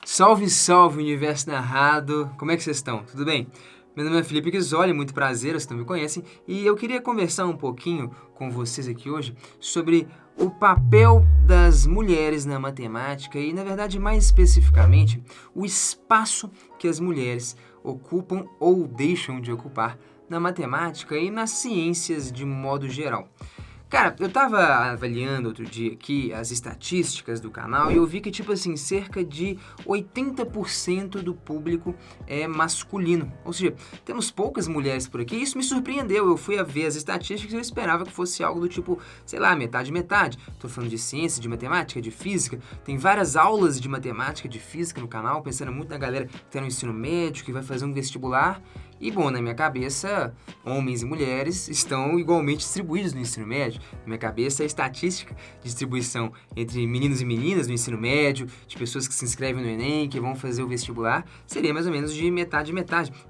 Salve, salve, universo narrado! Como é que vocês estão? Tudo bem? Meu nome é Felipe Ghisoli, muito prazer, vocês não me conhecem, e eu queria conversar um pouquinho com vocês aqui hoje sobre o papel das mulheres na matemática e, na verdade, mais especificamente, o espaço que as mulheres ocupam ou deixam de ocupar na matemática e nas ciências de modo geral. Cara, eu tava avaliando outro dia aqui as estatísticas do canal e eu vi que, tipo assim, cerca de 80% do público é masculino. Ou seja, temos poucas mulheres por aqui e isso me surpreendeu. Eu fui a ver as estatísticas e eu esperava que fosse algo do tipo, sei lá, metade, metade. Tô falando de ciência, de matemática, de física. Tem várias aulas de matemática, de física no canal, pensando muito na galera que tá no ensino médio, que vai fazer um vestibular. E, bom, na minha cabeça, homens e mulheres estão igualmente distribuídos no ensino médio. Na minha cabeça, a estatística de distribuição entre meninos e meninas no ensino médio, de pessoas que se inscrevem no Enem, que vão fazer o vestibular, seria mais ou menos de metade.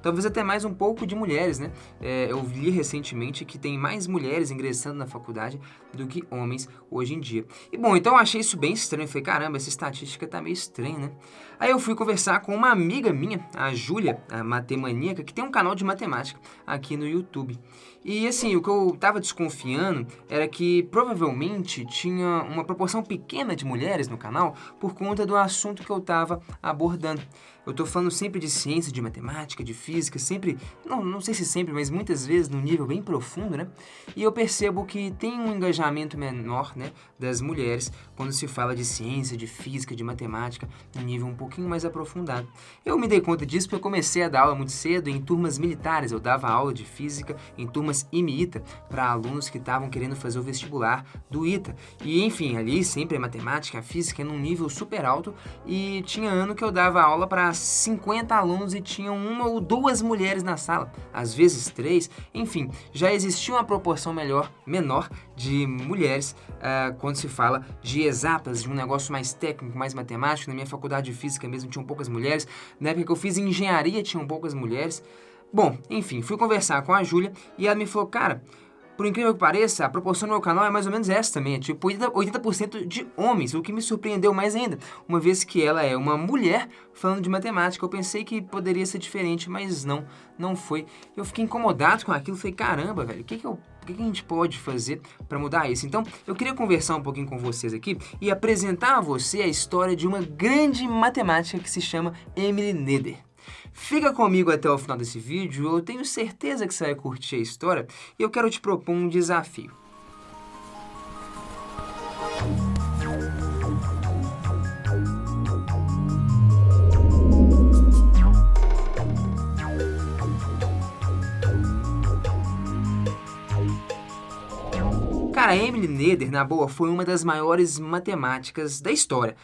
Talvez até mais um pouco de mulheres, né? Eu li recentemente que tem mais mulheres ingressando na faculdade do que homens hoje em dia. E, bom, então eu achei isso bem estranho. Eu falei, caramba, essa estatística tá meio estranha, né? Aí eu fui conversar com uma amiga minha, a Júlia, a matemaníaca, que tem um canal de matemática aqui no YouTube. E assim, o que eu tava desconfiando era que provavelmente tinha uma proporção pequena de mulheres no canal por conta do assunto que eu tava abordando. Eu tô falando sempre de ciência, de matemática, de física, sempre, não sei se sempre, mas muitas vezes num nível bem profundo, né? E eu percebo que tem um engajamento menor, né, das mulheres quando se fala de ciência, de física, de matemática, num nível um pouquinho mais aprofundado. Eu me dei conta disso porque eu comecei a dar aula muito cedo em turmas militares. Eu dava aula de física em turmas IME-ITA para alunos que estavam querendo fazer o vestibular do ITA. E, enfim, ali sempre a matemática, a física num nível super alto e tinha ano que eu dava aula para 50 alunos e tinham uma ou duas mulheres na sala, às vezes 3, enfim, já existia uma proporção menor de mulheres quando se fala de exatas, de um negócio mais técnico, mais matemático. Na minha faculdade de física mesmo tinham poucas mulheres, na época que eu fiz engenharia tinham poucas mulheres. Bom, enfim, fui conversar com a Júlia e ela me falou, cara, por incrível que pareça, a proporção do meu canal é mais ou menos essa também, é tipo 80% de homens, o que me surpreendeu mais ainda, uma vez que ela é uma mulher falando de matemática. Eu pensei que poderia ser diferente, mas não foi. Eu fiquei incomodado com aquilo, falei, caramba, velho, o que a gente pode fazer para mudar isso? Então, eu queria conversar um pouquinho com vocês aqui e apresentar a você a história de uma grande matemática que se chama Emily Noether. Fica comigo até o final desse vídeo, eu tenho certeza que você vai curtir a história e eu quero te propor um desafio. Cara, a Emily Noether, na boa, foi uma das maiores matemáticas da história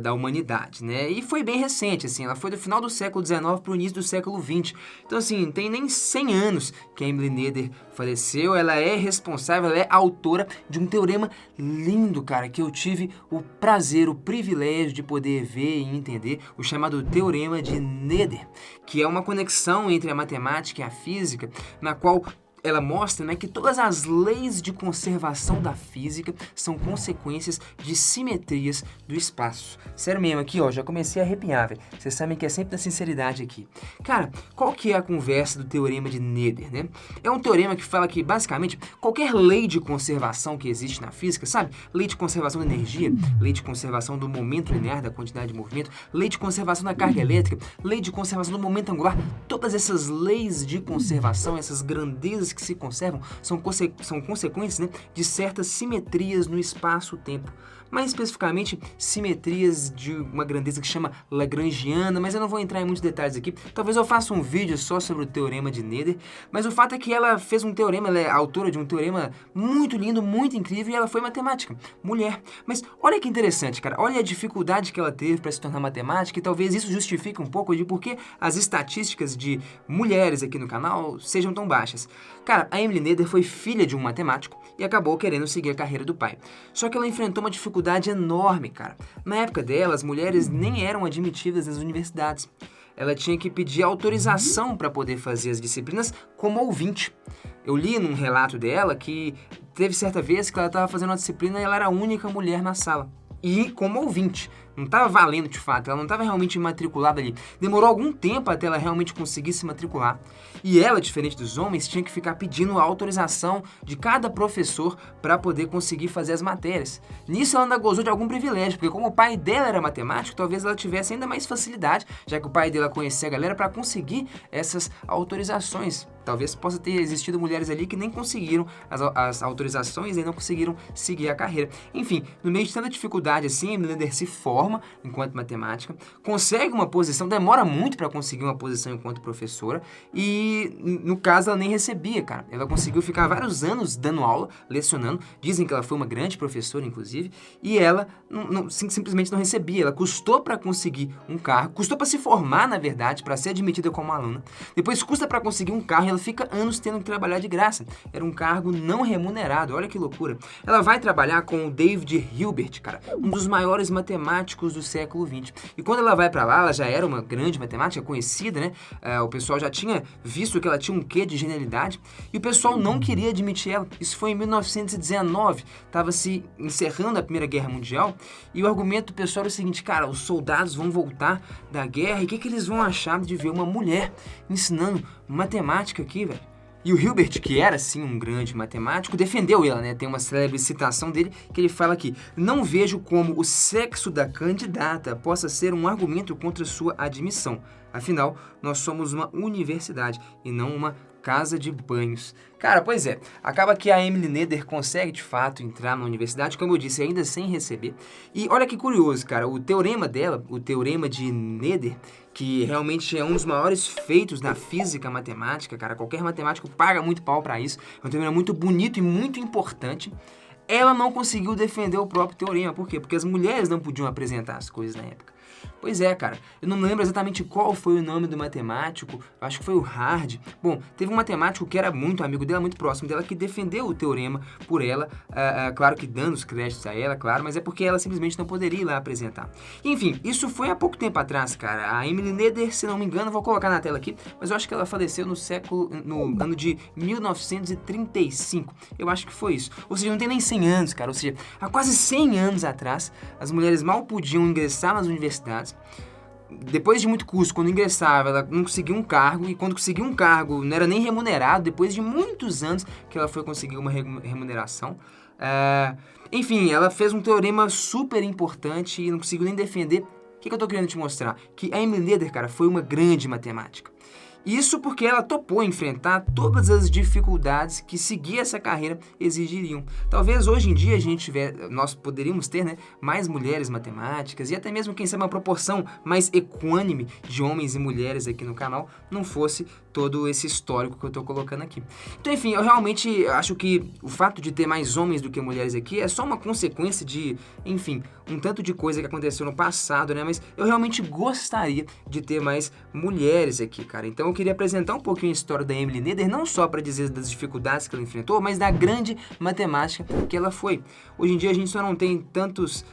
da humanidade, né? E foi bem recente, assim, ela foi do final do século XIX para o início do século XX. Então, assim, tem nem 100 anos que a Emily Noether faleceu. Ela é responsável, ela é autora de um teorema lindo, cara, que eu tive o prazer, o privilégio de poder ver e entender, o chamado Teorema de Noether, que é uma conexão entre a matemática e a física, na qual ela mostra, né, que todas as leis de conservação da física são consequências de simetrias do espaço. Sério mesmo, aqui ó, já comecei a arrepiar, velho. Vocês sabem que é sempre da sinceridade aqui. Cara, qual que é a conversa do Teorema de Noether, né? É um teorema que fala que, basicamente, qualquer lei de conservação que existe na física, sabe? Lei de conservação da energia, lei de conservação do momento linear, da quantidade de movimento, lei de conservação da carga elétrica, lei de conservação do momento angular, todas essas leis de conservação, essas grandezas que se conservam, são consequências, né, de certas simetrias no espaço-tempo. Mais especificamente, simetrias de uma grandeza que chama lagrangiana, mas eu não vou entrar em muitos detalhes aqui. Talvez eu faça um vídeo só sobre o Teorema de Noether, mas o fato é que ela fez um teorema, ela é autora de um teorema muito lindo, muito incrível, e ela foi matemática, mulher. Mas olha que interessante, cara, olha a dificuldade que ela teve para se tornar matemática, e talvez isso justifique um pouco de por que as estatísticas de mulheres aqui no canal sejam tão baixas. Cara, a Emily Noether foi filha de um matemático e acabou querendo seguir a carreira do pai. Só que ela enfrentou uma dificuldade enorme, cara. Na época dela, as mulheres nem eram admitidas nas universidades. Ela tinha que pedir autorização para poder fazer as disciplinas como ouvinte. Eu li num relato dela que teve certa vez que ela estava fazendo uma disciplina e ela era a única mulher na sala. E como ouvinte. não estava valendo de fato, ela não estava realmente matriculada ali. Demorou algum tempo até ela realmente conseguir se matricular. E ela, diferente dos homens, tinha que ficar pedindo a autorização de cada professor para poder conseguir fazer as matérias. Nisso ela ainda gozou de algum privilégio, porque como o pai dela era matemático, talvez ela tivesse ainda mais facilidade, já que o pai dela conhecia a galera, para conseguir essas autorizações. Talvez possa ter existido mulheres ali que nem conseguiram as autorizações e não conseguiram seguir a carreira. Enfim, no meio de tanta dificuldade assim, a Emily Noether se forma enquanto matemática, consegue uma posição, demora muito para conseguir uma posição enquanto professora e, no caso, ela nem recebia, cara. Ela conseguiu ficar vários anos dando aula, lecionando. Dizem que ela foi uma grande professora, inclusive, e ela simplesmente não recebia. Ela custou para conseguir um cargo, custou para se formar, na verdade, para ser admitida como aluna. Depois custa para conseguir um carro e ela fica anos tendo que trabalhar de graça. Era um cargo não remunerado, olha que loucura. Ela vai trabalhar com o David Hilbert, cara, um dos maiores matemáticos do século XX. E quando ela vai para lá, ela já era uma grande matemática, conhecida, né? O pessoal já tinha visto que ela tinha um quê de genialidade e o pessoal não queria admitir ela. Isso foi em 1919, estava se encerrando a Primeira Guerra Mundial e o argumento do pessoal era o seguinte, cara, os soldados vão voltar da guerra e o que eles vão achar de ver uma mulher ensinando matemática aqui, velho? E o Hilbert, que era, sim, um grande matemático, defendeu ela, né? Tem uma célebre citação dele que ele fala aqui: não vejo como o sexo da candidata possa ser um argumento contra sua admissão. Afinal, nós somos uma universidade e não uma casa de banhos. Cara, pois é, acaba que a Emily Noether consegue de fato entrar na universidade, como eu disse, ainda sem receber. E olha que curioso, cara, o teorema dela, o teorema de Noether, que realmente é um dos maiores feitos na física matemática, cara, qualquer matemático paga muito pau pra isso, é um teorema muito bonito e muito importante. Ela não conseguiu defender o próprio teorema, por quê? Porque as mulheres não podiam apresentar as coisas na época. Pois é, cara, eu não lembro exatamente qual foi o nome do matemático, acho que foi o Hard. Bom, teve um matemático que era muito amigo dela, muito próximo dela, que defendeu o teorema por ela, claro que dando os créditos a ela, claro, mas é porque ela simplesmente não poderia ir lá apresentar. Enfim, isso foi há pouco tempo atrás, cara. A Emily Noether, se não me engano, vou colocar na tela aqui, mas eu acho que ela faleceu no ano de 1935, eu acho que foi isso. Ou seja, não tem nem 100 anos, cara, ou seja, há quase 100 anos atrás, as mulheres mal podiam ingressar nas universidades. Depois de muito custo, quando ingressava, ela não conseguia um cargo, e quando conseguia um cargo, não era nem remunerado, depois de muitos anos que ela foi conseguir uma remuneração. Enfim, ela fez um teorema super importante e não conseguiu nem defender. O que eu tô querendo te mostrar? Que a Emily Noether, cara, foi uma grande matemática. Isso porque ela topou enfrentar todas as dificuldades que seguir essa carreira exigiriam. Talvez hoje em dia nós poderíamos ter, né, mais mulheres matemáticas e até mesmo, quem sabe, uma proporção mais equânime de homens e mulheres aqui no canal, não fosse todo esse histórico que eu tô colocando aqui. Então, enfim, eu realmente acho que o fato de ter mais homens do que mulheres aqui é só uma consequência de, enfim, um tanto de coisa que aconteceu no passado, né? Mas eu realmente gostaria de ter mais mulheres aqui, cara. Então eu queria apresentar um pouquinho a história da Emily Noether, não só para dizer das dificuldades que ela enfrentou, mas da grande matemática que ela foi. Hoje em dia a gente só não tem tantas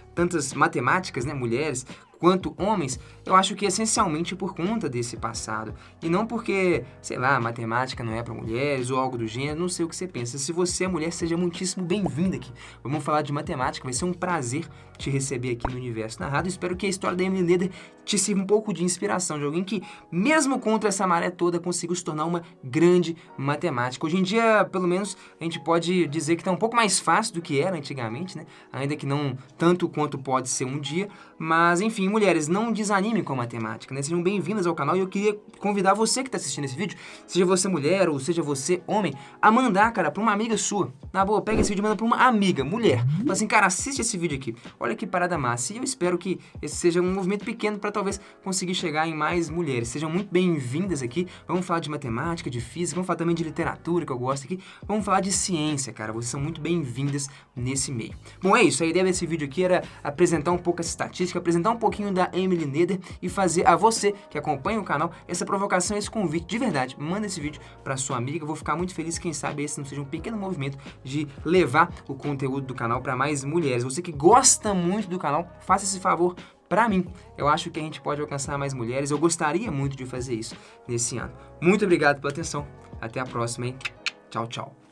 matemáticas, né, mulheres, quanto homens, eu acho que essencialmente por conta desse passado. E não porque, sei lá, matemática não é para mulheres ou algo do gênero, não sei o que você pensa. Se você é mulher, seja muitíssimo bem-vinda aqui. Vamos falar de matemática, vai ser um prazer te receber aqui no Universo Narrado. Espero que a história da Emily Noether te sirva um pouco de inspiração, de alguém que, mesmo contra essa maré toda, conseguiu se tornar uma grande matemática. Hoje em dia, pelo menos, a gente pode dizer que está um pouco mais fácil do que era antigamente, né? Ainda que não tanto quanto pode ser um dia, mas enfim, mulheres, não desanimem com a matemática, né? Sejam bem-vindas ao canal e eu queria convidar você que está assistindo esse vídeo, seja você mulher ou seja você homem, a mandar, cara, para uma amiga sua. Na boa, pega esse vídeo e manda para uma amiga, mulher. Fala assim, cara, assiste esse vídeo aqui. Olha que parada massa. E eu espero que esse seja um movimento pequeno para talvez conseguir chegar em mais mulheres. Sejam muito bem-vindas aqui. Vamos falar de matemática, de física, vamos falar também de literatura, que eu gosto aqui. Vamos falar de ciência, cara. Vocês são muito bem-vindas nesse meio. Bom, é isso. A ideia desse vídeo aqui era apresentar um pouco essa estatística, apresentar um pouquinho da Emily Noether e fazer a você que acompanha o canal essa provocação, esse convite. De verdade, manda esse vídeo para sua amiga. Eu vou ficar muito feliz, quem sabe esse não seja um pequeno movimento de levar o conteúdo do canal para mais mulheres. Você que gosta muito do canal, faça esse favor para mim. Eu acho que a gente pode alcançar mais mulheres. Eu gostaria muito de fazer isso nesse ano. Muito obrigado pela atenção. Até a próxima, hein? Tchau, tchau.